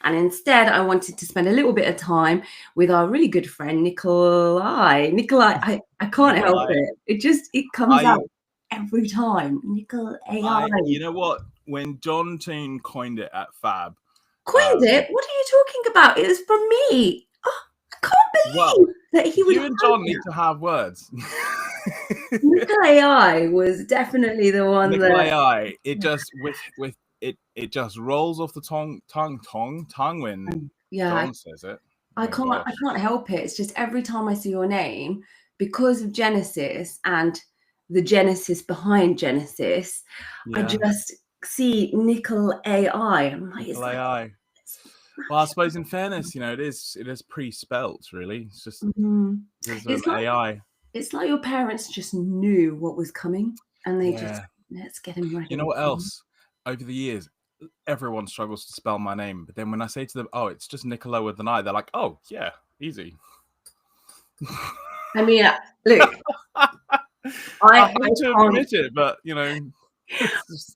And instead, I wanted to spend a little bit of time with our really good friend, Nikolai. I can't help Nikolai. it. It comes out every time. Nikolai. You know what? When John Toon coined it at Fab, Coined it? What are you talking about? It was from me. Oh, I can't believe that he would. You and John need to have words. Nikolai was definitely the one. Nikolai. It just it just rolls off the tongue when John says it. I can't help it. It's just every time I see your name, because of Genesis and the genesis behind Genesis, I just see Nickel AI. I'm like, Nickel AI. Well, I suppose in fairness, it is pre-spelt, really. It's just it's like, AI. It's like your parents just knew what was coming, and they just, let's get him ready. You know what else? Over the years, everyone struggles to spell my name, but then when I say to them, "Oh, it's just Nicola with an I," they're like, "Oh, yeah, easy." I mean, look, I hate to admit it, but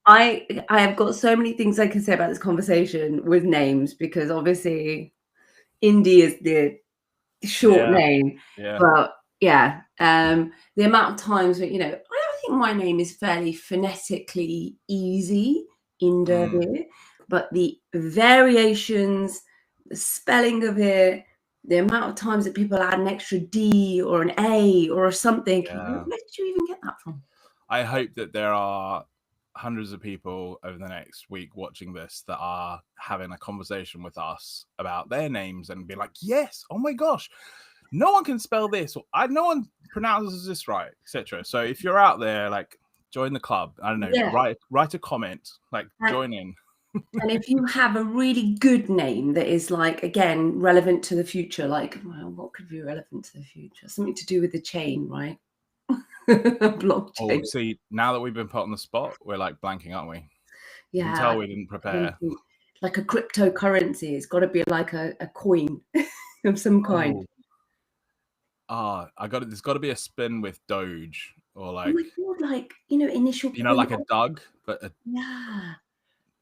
I have got so many things I can say about this conversation with names, because obviously Indy is the short name, but the amount of times that, I don't think my name is fairly phonetically easy in Derby, but the variations, the spelling of it, the amount of times that people add an extra D or an A or something. Where did you even get that from? I hope that there are hundreds of people over the next week watching this that are having a conversation with us about their names and be like, yes, oh my gosh, no one can spell this, or no one pronounces this right, etc. So if you're out there, like, join the club. I don't know, write a comment, like, join in. And if you have a really good name that is, like, again, relevant to the future, like, well, what could be relevant to the future? Something to do with the chain, right? Blockchain. Oh, see, now that we've been put on the spot, we're like blanking, aren't we? Yeah. You can tell we didn't prepare. Like a cryptocurrency. It's got to be like a coin of some kind. There's got to be a spin with Doge, or like, oh my God, like, initial. Like a Doug, but yeah.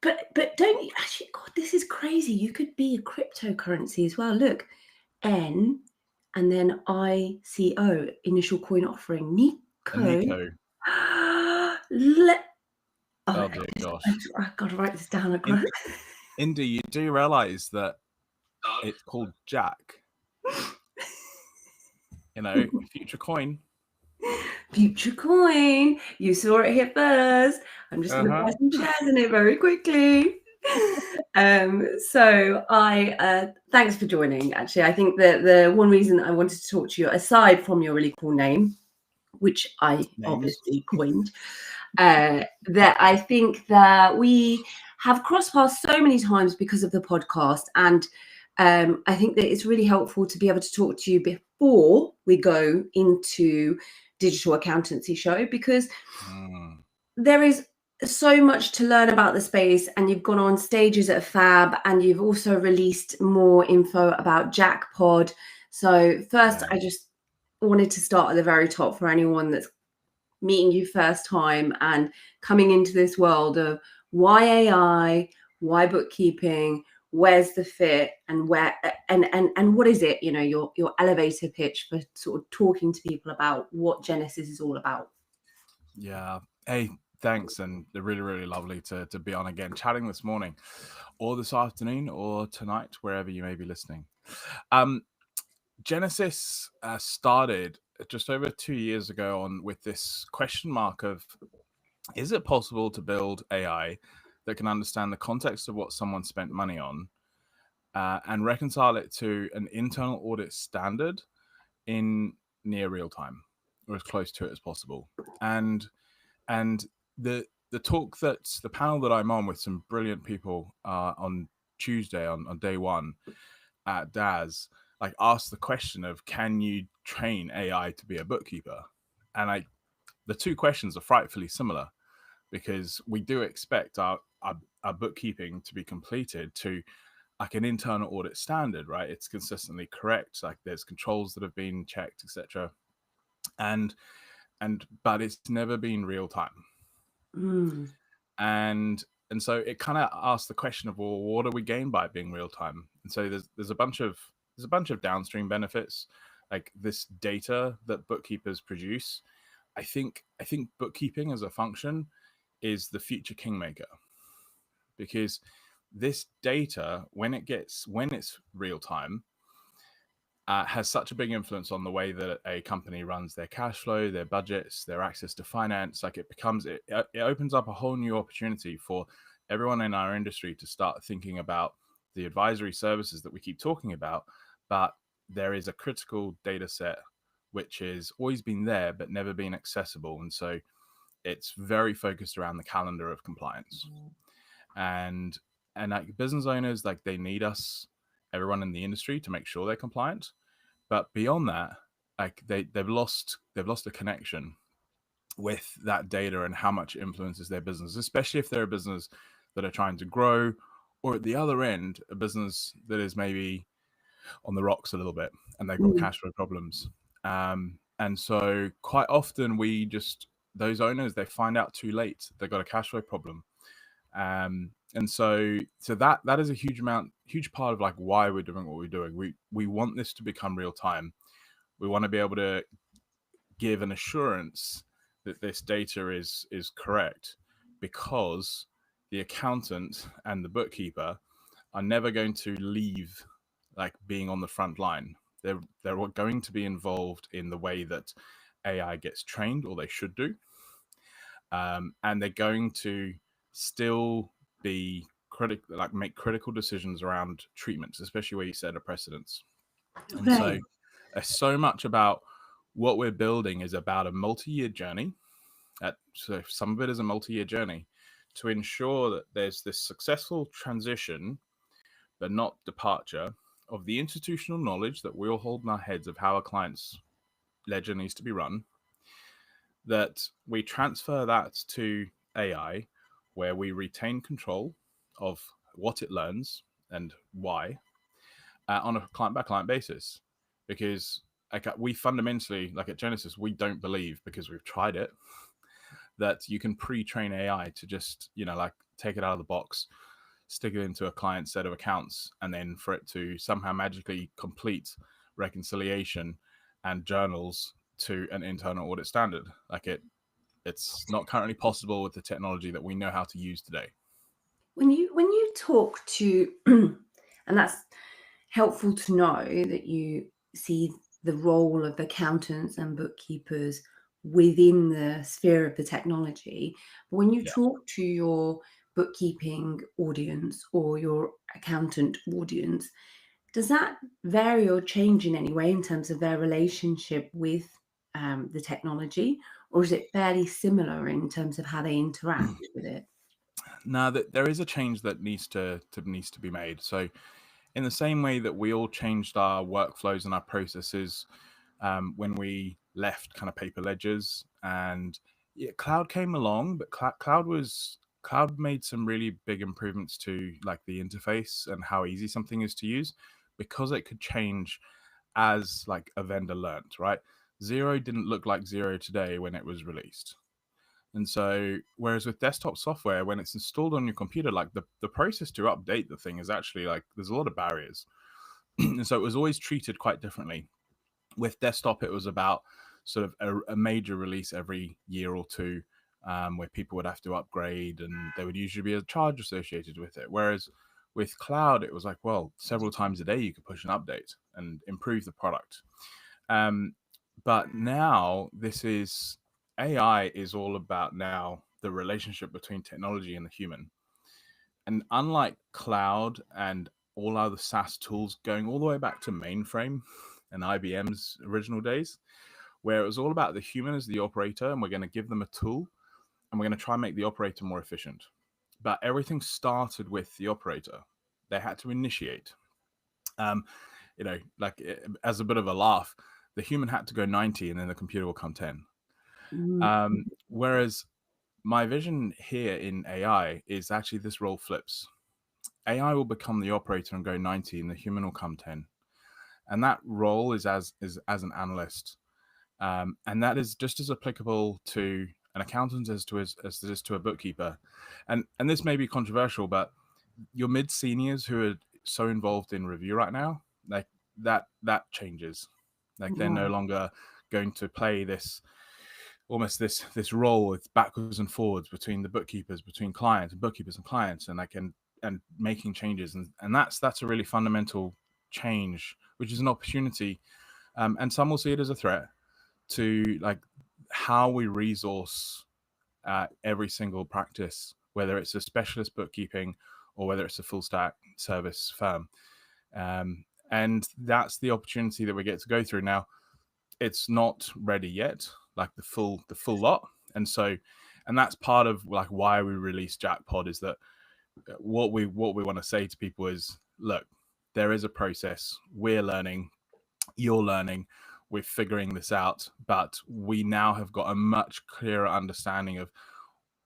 But don't you actually? God, this is crazy. You could be a cryptocurrency as well. Look, N and then ICO, initial coin offering. Nico. Oh dear gosh. I've got to write this down. Indy, you do realize that it's called Jack. Future coin. Future coin. You saw it here first. I'm just going to buy some shares in it very quickly. So thanks for joining. Actually, I think that the one reason I wanted to talk to you, aside from your really cool name, which I obviously coined, that I think that we have crossed paths so many times because of the podcast, and I think that it's really helpful to be able to talk to you before we go into Digital Accountancy Show, because there is so much to learn about the space, and you've gone on stages at Fab, and you've also released more info about Jackpod. So first, I just wanted to start at the very top for anyone that's meeting you first time and coming into this world of why AI, why bookkeeping, where's the fit, and where and what is it, your elevator pitch for sort of talking to people about what Genesis is all about. Yeah. Hey, thanks, and they're really, really lovely to be on again, chatting this morning or this afternoon or tonight, wherever you may be listening. Genesis started just over 2 years ago with this question mark of, is it possible to build AI that can understand the context of what someone spent money on and reconcile it to an internal audit standard in near real time, or as close to it as possible? And the talk the panel that I'm on with some brilliant people on Tuesday on day one at DAS, like, asked the question of, can you train AI to be a bookkeeper? And the two questions are frightfully similar, because we do expect our bookkeeping to be completed to like an internal audit standard, right? It's consistently correct, like there's controls that have been checked, etc. But it's never been real time. And so it kind of asks the question of, well, what do we gain by it being real time? And so there's a bunch of downstream benefits, like this data that bookkeepers produce. I think bookkeeping as a function is the future kingmaker, because this data, when it's real time, has such a big influence on the way that a company runs their cash flow, their budgets, their access to finance. Like it opens up a whole new opportunity for everyone in our industry to start thinking about the advisory services that we keep talking about. But there is a critical data set which has always been there but never been accessible, and so it's very focused around the calendar of compliance. And like business owners, like they need us, everyone in the industry, to make sure they're compliant. But beyond that, like they've lost a connection with that data and how much it influences their business, especially if they're a business that are trying to grow, or at the other end, a business that is maybe on the rocks a little bit and they've got cash flow problems. And so quite often those owners, they find out too late they've got a cash flow problem. And so that is a huge part of like why we're doing what we're doing. We want this to become real time. We want to be able to give an assurance that this data is correct, because the accountant and the bookkeeper are never going to leave like being on the front line. They're going to be involved in the way that AI gets trained, or they should do. And they're going to still be make critical decisions around treatments, especially where you set a precedence. And so much about what we're building is about a multi-year journey. So some of it is a multi-year journey to ensure that there's this successful transition, but not departure, of the institutional knowledge that we all hold in our heads of how a client's ledger needs to be run, that we transfer that to AI, where we retain control of what it learns and why, on a client-by-client basis. Because we fundamentally, like at Genesis, we don't believe, because we've tried it, that you can pre-train AI to just, like take it out of the box, stick it into a client set of accounts, and then for it to somehow magically complete reconciliation and journals to an internal audit standard. Like it's not currently possible with the technology that we know how to use today. When you talk to, and that's helpful to know that you see the role of accountants and bookkeepers within the sphere of the technology. But when you talk to your bookkeeping audience or your accountant audience, does that vary or change in any way in terms of their relationship with the technology, or is it fairly similar in terms of how they interact with it? Now, there is a change that needs to be made. So in the same way that we all changed our workflows and our processes when we left kind of paper ledgers, and cloud came along, but cloud made some really big improvements to like the interface and how easy something is to use, because it could change as like a vendor learned, right? Xero didn't look like Xero today when it was released. And so, whereas with desktop software, when it's installed on your computer, like the process to update the thing is actually like, there's a lot of barriers. And so it was always treated quite differently. With desktop, it was about sort of a major release every year or two, where people would have to upgrade, and there would usually be a charge associated with it. Whereas with cloud, it was like, well, several times a day you could push an update and improve the product. But now AI is all about now the relationship between technology and the human. And unlike cloud and all other SaaS tools, going all the way back to mainframe and IBM's original days, where it was all about the human as the operator, and we're going to give them a tool and we're going to try and make the operator more efficient. But everything started with the operator. They had to initiate. Like as a bit of a laugh, the human had to go 90 and then the computer will come 10. Whereas my vision here in AI is actually this role flips. AI will become the operator and go 90, and the human will come 10. And that role is as an analyst. And that is just as applicable to an accountant as it is to a bookkeeper. And this may be controversial, but your mid seniors who are so involved in review right now, like that changes. Like they're no longer going to play this almost this role with backwards and forwards between the bookkeepers, between clients and bookkeepers and clients, and and making changes. And that's a really fundamental change, which is an opportunity. And some will see it as a threat to like how we resource every single practice, whether it's a specialist bookkeeping or whether it's a full stack service firm. And that's the opportunity that we get to go through now. It's not ready yet, like the full lot. And that's part of like why we released Jackpod, is that what we want to say to people is, look, there is a process. We're learning, you're learning, we're figuring this out, but we now have got a much clearer understanding of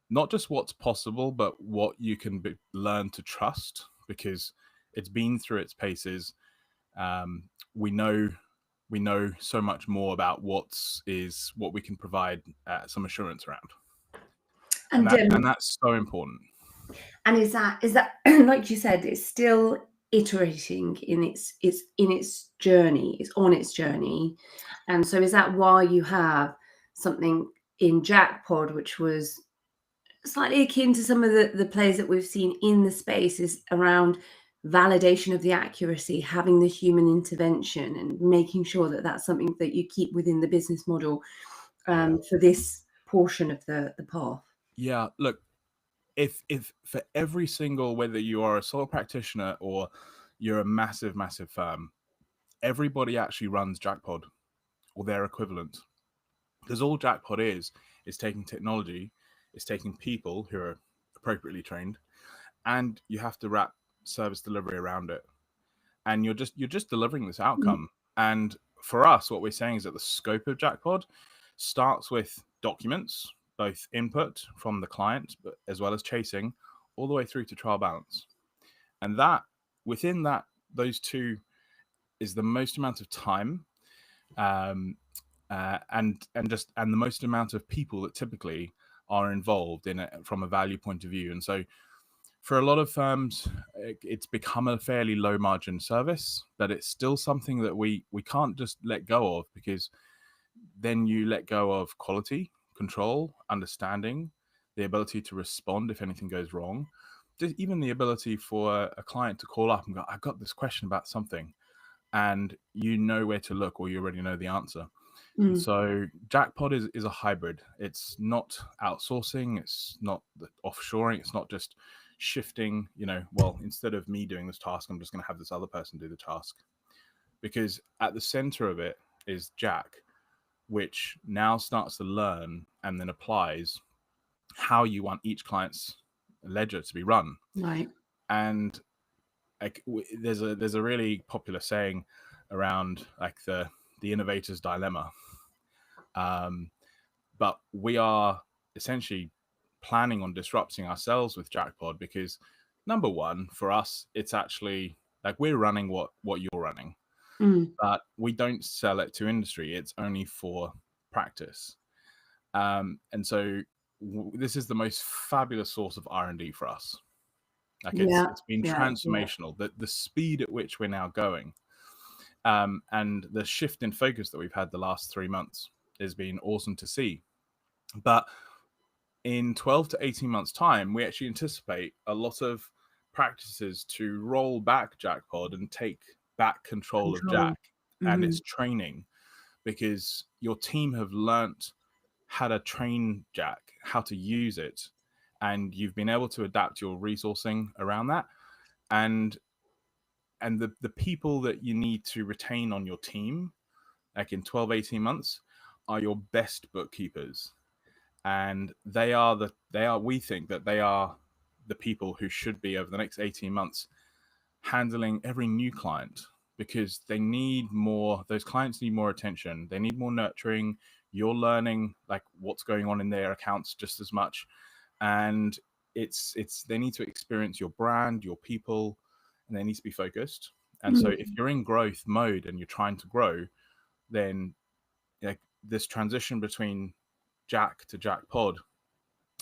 not just what's possible, but what you can learn to trust, because it's been through its paces. We know so much more about what we can provide some assurance around, and that's so important. And is that like you said, it's still iterating in its journey, it's on its journey. And so is that why you have something in Jackpod which was slightly akin to some of the plays that we've seen in the space, is around validation of the accuracy, having the human intervention and making sure that that's something that you keep within the business model for this portion of the path? Yeah, look, if for every single, whether you are a sole practitioner or you're a massive firm, everybody actually runs Jackpod or their equivalent, because all Jackpod is taking technology, is taking people who are appropriately trained, and you have to wrap service delivery around it, and you're just delivering this outcome. And for us, what we're saying is that the scope of Jackpod starts with documents, both input from the client, but as well as chasing, all the way through to trial balance. And that within that, those two is the most amount of time, and the most amount of people that typically are involved in it from a value point of view. And so for a lot of firms, it's become a fairly low margin service, but it's still something that we can't just let go of, because then you let go of quality control, understanding, the ability to respond if anything goes wrong, even the ability for a client to call up and go, I've got this question about something, and you know where to look, or you already know the answer. So Jackpod is a hybrid. It's not outsourcing, it's not offshoring, it's not just shifting, well, instead of me doing this task, I'm just going to have this other person do the task. Because at the center of it is Jack, which now starts to learn and then applies how you want each client's ledger to be run. Right. And like there's a really popular saying around like the innovator's dilemma. But we are essentially planning on disrupting ourselves with Jackpod, because number one, for us, it's actually like we're running what you're running. But we don't sell it to industry. It's only for practice. And so this is the most fabulous source of R&D for us. Like it's been transformational. The speed at which we're now going, and the shift in focus that we've had the last 3 months has been awesome to see. But in 12 to 18 months time, we actually anticipate a lot of practices to roll back Jackpod and take back control of Jack and its training, because your team have learnt how to train Jack, how to use it, and you've been able to adapt your resourcing around that. And the people that you need to retain on your team, like in 12, 18 months, are your best bookkeepers. And we think that they are the people who should be, over the next 18 months, handling every new client, because they need more, those clients need more attention. They need more nurturing. You're learning like what's going on in their accounts just as much. And they need to experience your brand, your people, and they need to be focused. And so if you're in growth mode and you're trying to grow, then like this transition between Jack to Jack Pod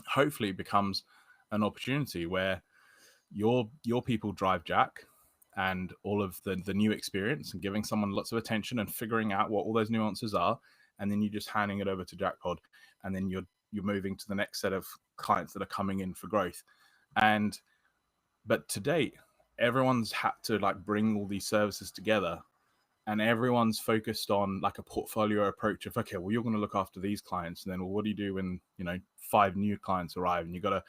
hopefully becomes an opportunity where your people drive Jack and all of the new experience, and giving someone lots of attention and figuring out what all those nuances are, and then you're just handing it over to Jack Pod, and then you're moving to the next set of clients that are coming in for growth. But to date, everyone's had to like bring all these services together, and everyone's focused on like a portfolio approach of, okay, well, you're going to look after these clients, and then, well, what do you do when 5 new clients arrive and you got to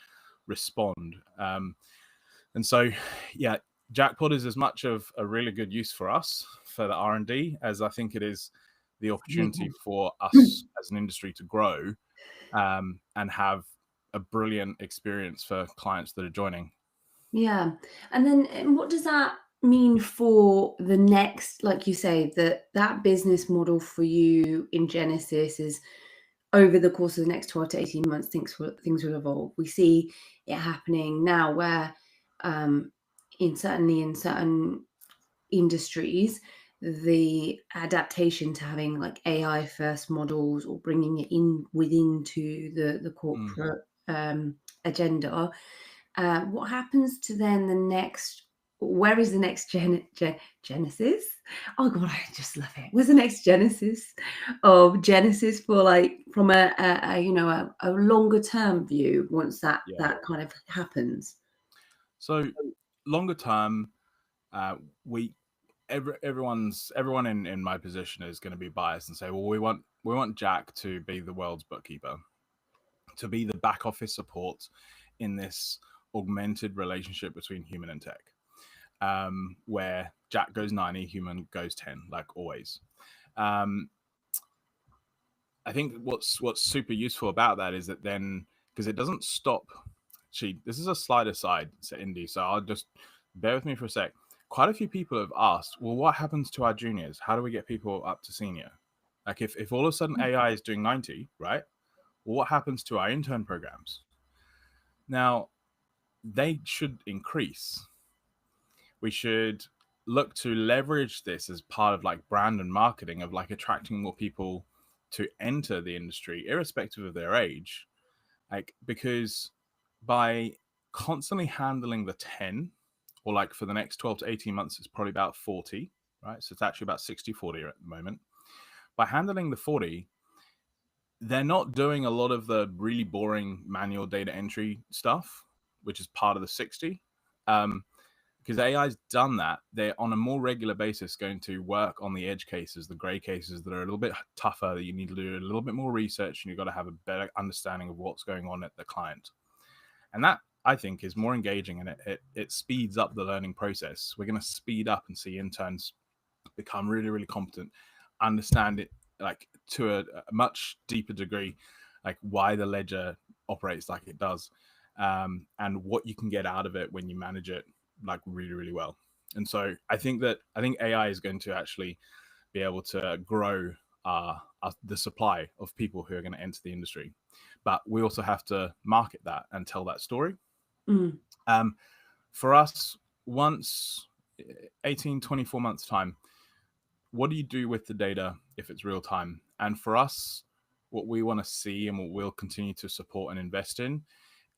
respond? And so, yeah, Jack Pod is as much of a really good use for us for the R&D as I think it is the opportunity for us as an industry to grow and have a brilliant experience for clients that are joining. Yeah. And then what does that mean for the next, like you say, that business model for you in Genesis is over the course of the next 12 to 18 months, things will evolve. We see it happening now where in certain industries, the adaptation to having like AI first models or bringing it into the corporate agenda. What happens to then the next? Where is the next Genesis? Oh God, I just love it. Where's the next Genesis of Genesis for like from a longer term view once that kind of happens? So longer term, everyone in my position is going to be biased and say, well, we want Jack to be the world's bookkeeper, to be the back office support in this augmented relationship between human and tech, where Jack goes 90, human goes 10, like always. I think what's super useful about that is that then, because it doesn't stop. This is a slide aside, Indy, so I'll just bear with me for a sec. Quite a few people have asked, well, what happens to our juniors? How do we get people up to senior? Like if all of a sudden AI is doing 90, right? Well, what happens to our intern programs? Now, they should increase. We should look to leverage this as part of like brand and marketing of like attracting more people to enter the industry, irrespective of their age. Like, because by constantly handling the 10, or like for the next 12 to 18 months, it's probably about 40, right? So it's actually about 60-40 at the moment. By handling the 40, they're not doing a lot of the really boring manual data entry stuff, which is part of the 60. Because AI's done that, they're on a more regular basis going to work on the edge cases, the gray cases that are a little bit tougher, that you need to do a little bit more research, and you've got to have a better understanding of what's going on at the client. And that, I think, is more engaging, and it speeds up the learning process. We're going to speed up and see interns become really, really competent, understand it like to a much deeper degree, like why the ledger operates like it does, and what you can get out of it when you manage it like really, really well. And so I think AI is going to actually be able to grow the supply of people who are going to enter the industry. But we also have to market that and tell that story. For us, once 18, 24 months time, what do you do with the data if it's real time? And for us, what we want to see and what we'll continue to support and invest in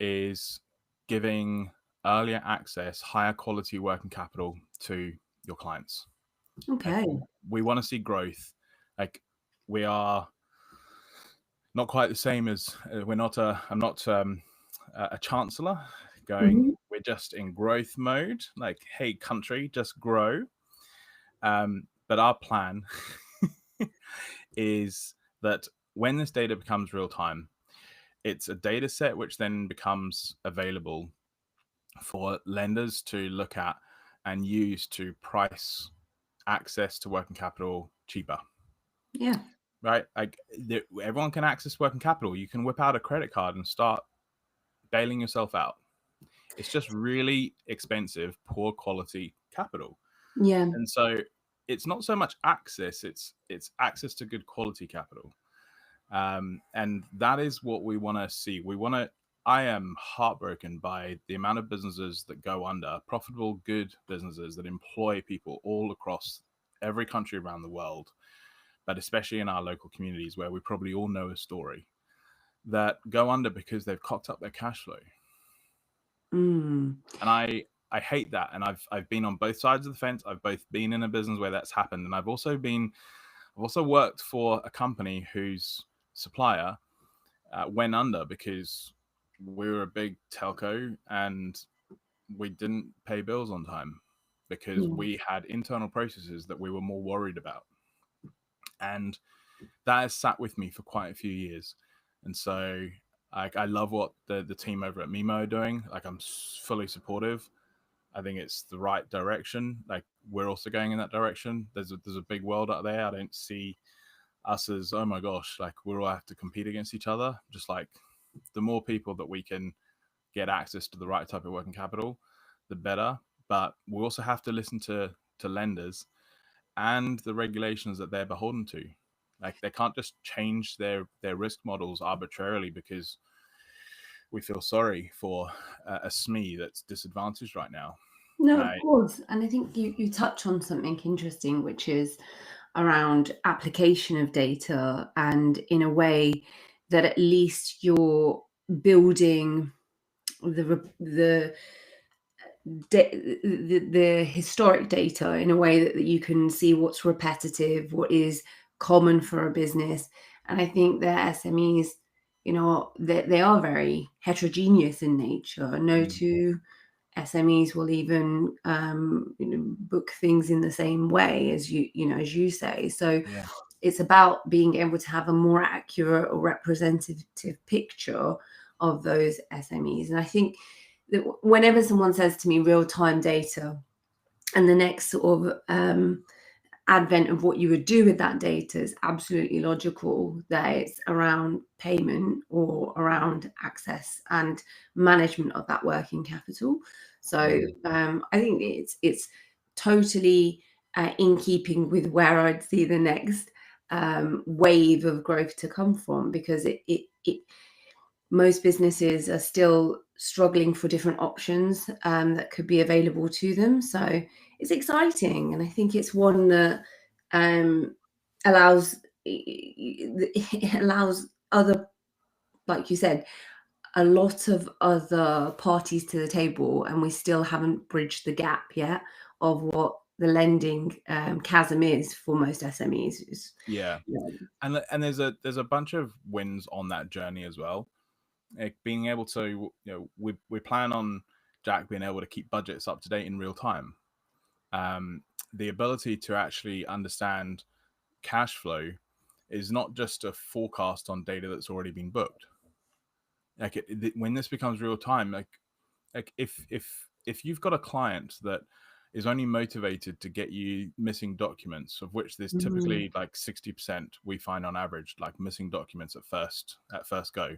is giving earlier access, higher quality working capital to your clients. Okay. Like, we want to see growth. Like, we are not quite the same as I'm not a chancellor going, we're just in growth mode. Like, hey, country, just grow. But our plan is that when this data becomes real time, it's a data set which then becomes available for lenders to look at and use to price access to working capital cheaper. Yeah. Right? Like, everyone can access working capital. You can whip out a credit card and start bailing yourself out. It's just really expensive, poor quality capital. Yeah. And so it's not so much access, it's access to good quality capital. And that is what we want to see. I am heartbroken by the amount of businesses that go under, profitable, good businesses that employ people all across every country around the world, but especially in our local communities where we probably all know a story. that go under because they've cocked up their cash flow. Mm. And I hate that. And I've been on both sides of the fence. I've both been in a business where that's happened, and I've also worked for a company whose supplier went under because we were a big telco and we didn't pay bills on time because we had internal processes that we were more worried about. And that has sat with me for quite a few years. And so I love what the team over at Mimo are doing. Like, I'm fully supportive. I think it's the right direction. Like, we're also going in that direction. There's a big world out there. I don't see us as, oh my gosh, like we'll all have to compete against each other. Just like the more people that we can get access to the right type of working capital, the better. But we also have to listen to lenders and the regulations that they're beholden to. Like, they can't just change their risk models arbitrarily because we feel sorry for a SME that's disadvantaged right now. No, of course. And I think you touch on something interesting, which is around application of data, and in a way that at least you're building the historic data in a way that you can see what's repetitive, what is common for a business. And I think that SMEs, they are very heterogeneous in nature. No two SMEs will even book things in the same way as as you say. So it's about being able to have a more accurate or representative picture of those SMEs. And I think that whenever someone says to me real-time data, and the next sort of advent of what you would do with that data is absolutely logical, that it's around payment or around access and management of that working capital. So I think it's totally in keeping with where I'd see the next wave of growth to come from, because most businesses are still struggling for different options that could be available to them. So it's exciting, and I think it's one that allows other, like you said, a lot of other parties to the table, and we still haven't bridged the gap yet of what the lending chasm is for most SMEs. And there's a bunch of wins on that journey as well. Like, being able to, we plan on Jack being able to keep budgets up to date in real time. The ability to actually understand cash flow is not just a forecast on data that's already been booked. Like, when this becomes real time, like if you've got a client that is only motivated to get you missing documents, of which there's typically like 60% we find on average, like missing documents at first go.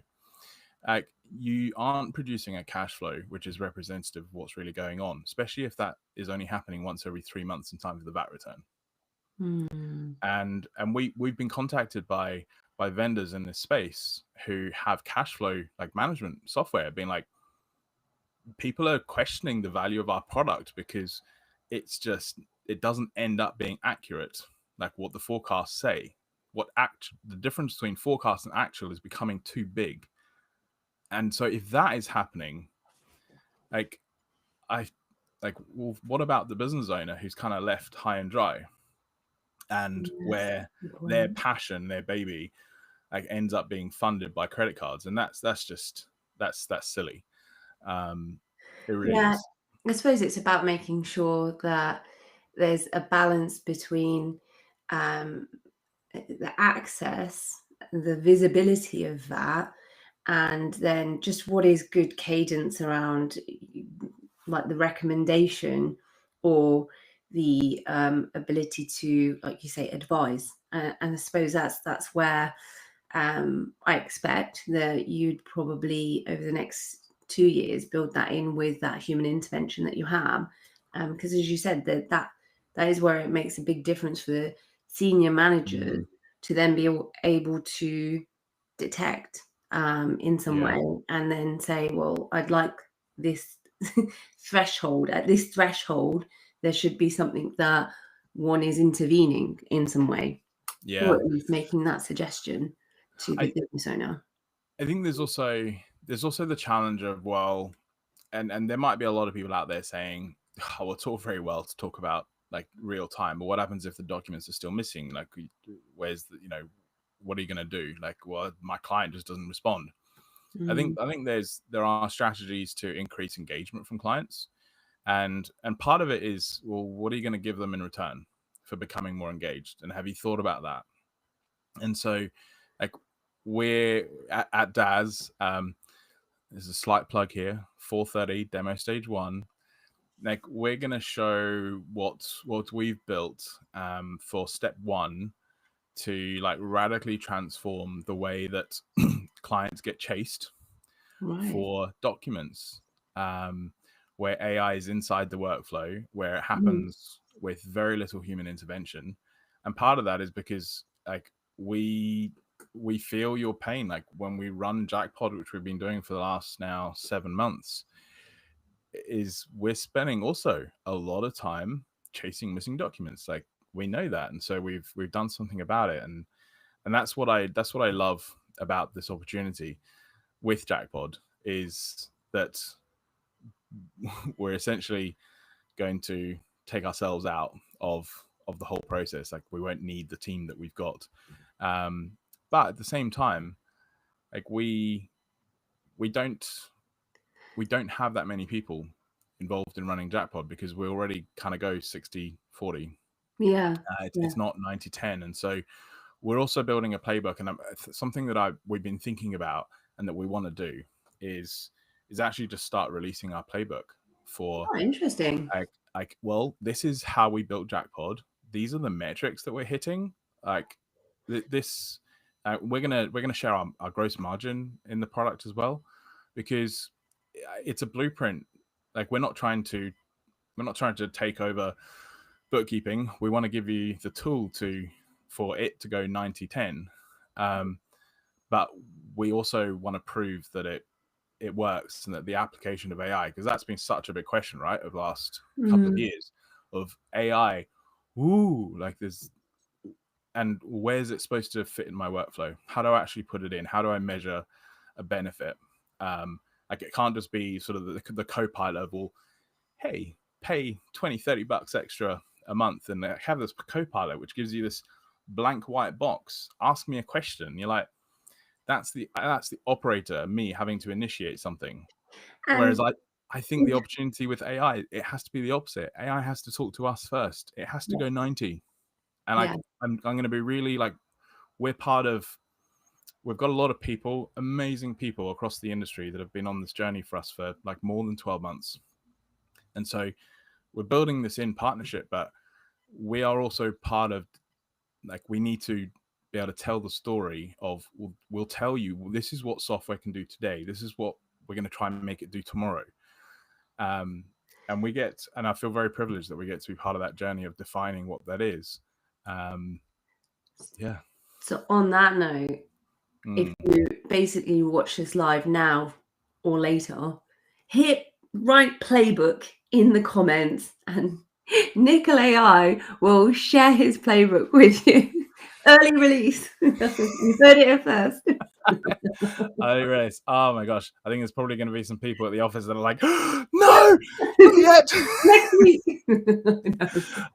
Like, you aren't producing a cash flow which is representative of what's really going on, especially if that is only happening once every 3 months in time for the VAT return. And we've been contacted by vendors in this space who have cash flow like management software, being like, people are questioning the value of our product because it doesn't end up being accurate, like what the forecasts say. The difference between forecast and actual is becoming too big. And so if that is happening, well, what about the business owner who's kind of left high and dry, and where their passion, their baby, like, ends up being funded by credit cards? And that's silly. It really is. I suppose it's about making sure that there's a balance between the access, the visibility of that, and then just what is good cadence around, like the recommendation or the ability to, like you say, advise. And I suppose that's where I expect that you'd probably over the next 2 years build that in with that human intervention that you have, because as you said, that is where it makes a big difference for the senior managers to then be able to detect in some way, and then say, well, I'd like this threshold. At this threshold, there should be something that one is intervening in some way, or at least making that suggestion to the business owner. I think there's also the challenge of, well, and there might be a lot of people out there saying, oh, well, it's all very well to talk about like real time, but what happens if the documents are still missing? Like, where's the, what are you going to do? Like, well, my client just doesn't respond. I think there are strategies to increase engagement from clients, and part of it is, well, what are you going to give them in return for becoming more engaged? And have you thought about that? And so, like, we're at DAS. There's a slight plug here. 4:30 demo stage 1. Like, we're going to show what we've built for step 1 to like radically transform the way that clients get chased for documents, where AI is inside the workflow, where it happens with very little human intervention. And part of that is because like we feel your pain. Like when we run Jackpod, which we've been doing for the last now 7 months, is we're spending also a lot of time chasing missing documents. Like, we know that, and so we've done something about it, and that's what I love about this opportunity with Jackpod, is that we're essentially going to take ourselves out of the whole process. Like, we won't need the team that we've got, but at the same time, like we don't have that many people involved in running Jackpod, because we already kind of go 60-40. It's not 90-10. And so we're also building a playbook, and something that we've been thinking about and that we want to do is actually just start releasing our playbook for interesting. Like, well, this is how we built Jackpod. These are the metrics that we're hitting. Like this, we're gonna share our gross margin in the product as well, because it's a blueprint. Like, we're not trying to take over bookkeeping. We want to give you the tool for it to go 90-10, but we also want to prove that it works, and that the application of AI, because that's been such a big question, right, over the last couple of years of AI. Like, there's, and where's it supposed to fit in my workflow? How do I actually put it in? How do I measure a benefit? Like, it can't just be sort of the co-pilot of, well, hey, pay $20-$30 extra a month and have this co-pilot which gives you this blank white box, ask me a question. You're like, that's the operator, me, having to initiate something. Whereas I think the opportunity with AI, it has to be the opposite. AI has to talk to us first. It has to go 90. And I'm going to be really like, we've got a lot of people, amazing people across the industry that have been on this journey for us for like more than 12 months. And so we're building this in partnership, but we are also part of, like, we need to be able to tell the story of, we'll tell you, well, this is what software can do today. This is what we're going to try and make it do tomorrow. And I feel very privileged that we get to be part of that journey of defining what that is. So on that note, if you basically watch this live now or later, write playbook in the comments, and Nickel AI will share his playbook with you. Early release. You heard it at first. Oh my gosh. I think there's probably going to be some people at the office that are like, no, not yet. Next week.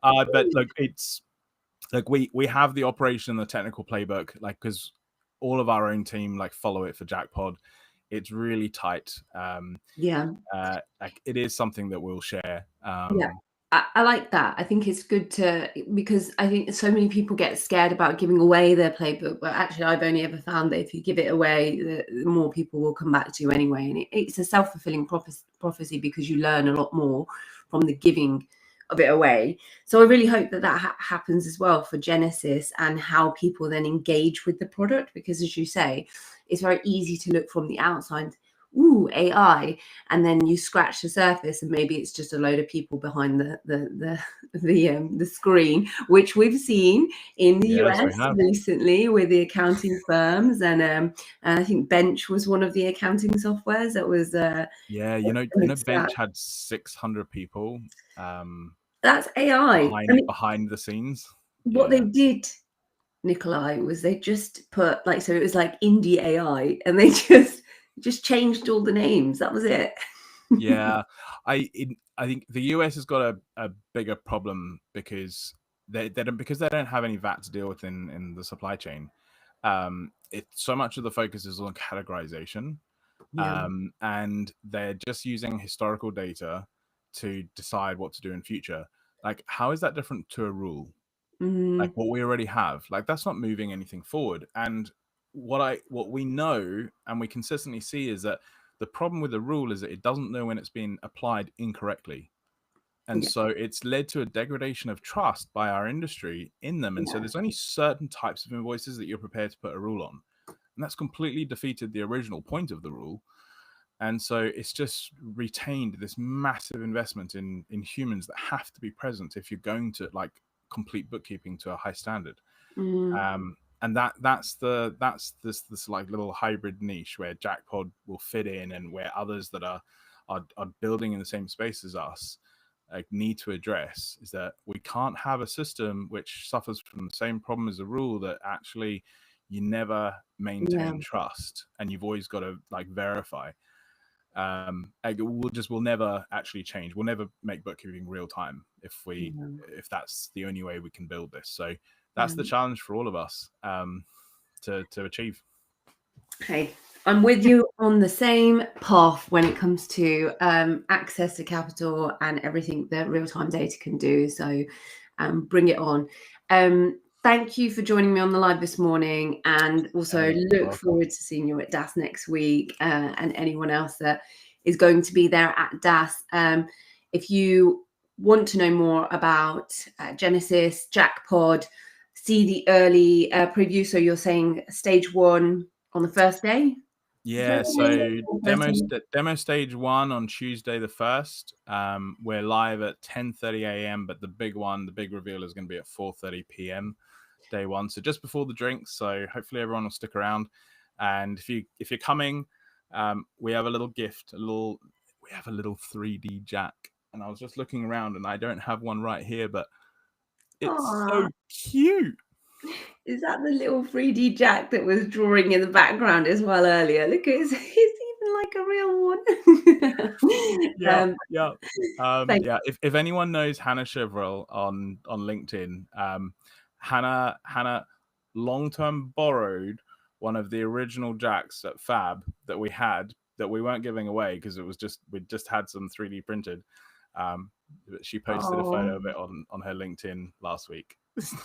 But look, it's like we have the operation, the technical playbook, like, because all of our own team like follow it for Jackpod. It's really tight. Like, it is something that we'll share. I like that. I think it's good because I think so many people get scared about giving away their playbook, but actually I've only ever found that if you give it away, the more people will come back to you anyway. And it's a self-fulfilling prophecy, because you learn a lot more from the giving of it away. So I really hope that happens as well for Genesis, and how people then engage with the product, because as you say, it's very easy to look from the outside, ooh, AI, and then you scratch the surface and maybe it's just a load of people behind the screen, which we've seen in the US recently with the accounting firms, and I think Bench was one of the accounting softwares that was Bench had 600 people. That's AI behind the scenes. What they did Nikolai, was they just put like, so it was like indie AI, and they just changed all the names. That was it. Yeah, I think the US has got a bigger problem because they don't have any VAT to deal with in the supply chain. So much of the focus is on categorization, Yeah. and they're just using historical data to decide what to do in future. Like, how is that different to a rule? Like what we already have, like that's not moving anything forward. And what we know and we consistently see is that the problem with the rule is that it doesn't know when it's been applied incorrectly, and Yeah. so it's led to a degradation of trust by our industry in them. And so there's only certain types of invoices that you're prepared to put a rule on, and that's completely defeated the original point of the rule. And so it's just retained this massive investment in humans that have to be present if you're going to like complete bookkeeping to a high standard. And that's this like little hybrid niche where Jackpod will fit in, and where others that are building in the same space as us like need to address, is that we can't have a system which suffers from the same problem as a rule, that actually you never maintain trust and you've always got to like verify. We'll never actually change. We'll never make bookkeeping real time if that's the only way we can build this. So that's the challenge for all of us to achieve. Hey, I'm with you on the same path when it comes to access to capital and everything that real-time data can do. So bring it on. Thank you for joining me on the live this morning, and also look forward to seeing you at DAS next week, and anyone else that is going to be there at DAS. If you want to know more about Genesis, Jackpod, see the early preview. So you're saying stage 1 on the first day? Yeah, so demo stage 1 on Tuesday the 1st. We're live at 10:30 a.m, but the big reveal is going to be at 4:30 p.m. day 1, so just before the drinks. So hopefully everyone will stick around. And if you're coming, we have a little gift. We have a little 3D Jack, and I was just looking around and I don't have one right here, but it's so cute. Is that the little 3D Jack that was drawing in the background as well earlier? Look, it's even like a real one. Yeah. If anyone knows Hannah Chevrolet on LinkedIn, Hannah long-term borrowed one of the original Jacks at Fab that we had, that we weren't giving away because we just had some 3D printed. She posted a photo of it on her LinkedIn last week.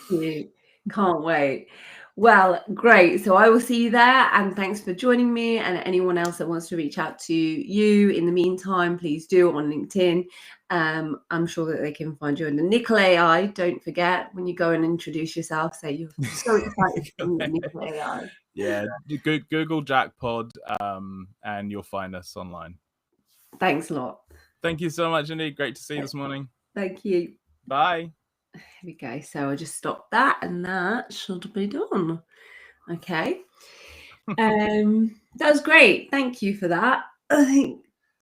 Cute. Can't wait. Well, great. So I will see you there, and thanks for joining me. And anyone else that wants to reach out to you in the meantime, please do on LinkedIn. I'm sure that they can find you under Nicola AI. Don't forget, when you go and introduce yourself, say you're so excited to meet Nicola AI. Yeah, Google Jackpod, and you'll find us online. Thanks a lot. Thank you so much, Indy. Great to see you this morning. Thank you. Bye. Here we go. So I'll just stop that, and that should be done. Okay. That was great. Thank you for that. I think